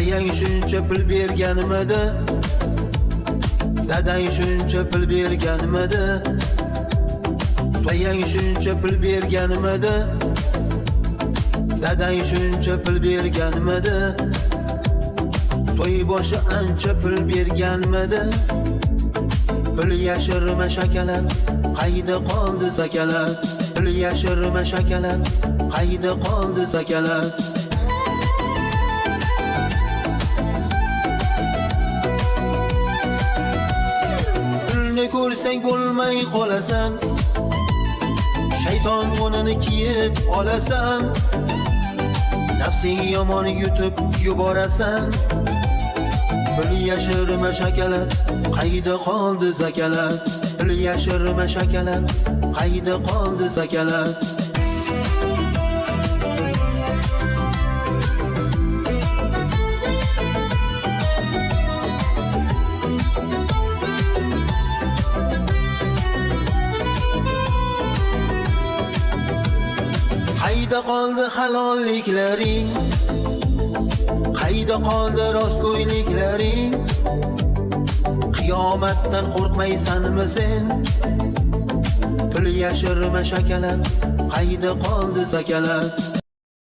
Ayang shuncha pul berganmidi? Dadang shuncha pul berganmidi? Ayang shuncha pul berganmidi? Dadang shuncha pul berganmidi? To'y boshi ancha pul berganmidi? Pul yashirma shakalar, qayda qoldi zakalar? Pul yashirma shakalar, qayda qoldi zakalar? Pulni ko'rsang bo'lmay qolasan, shayton qo'nini kiyib olasan, nafsing yomon yutib yuborasan. Pul yashirma shakalar, qayda qoldi zakalar? Pul yashirma shakalar, qayda qoldi zakalar? Qayda qoldi halolliklaring? Qayda qoldi rostgo'yliklaring? Qiyomatdan qo'rqmaysanmi sen? Pul yashirma shakalar, qayda qoldi zakalar?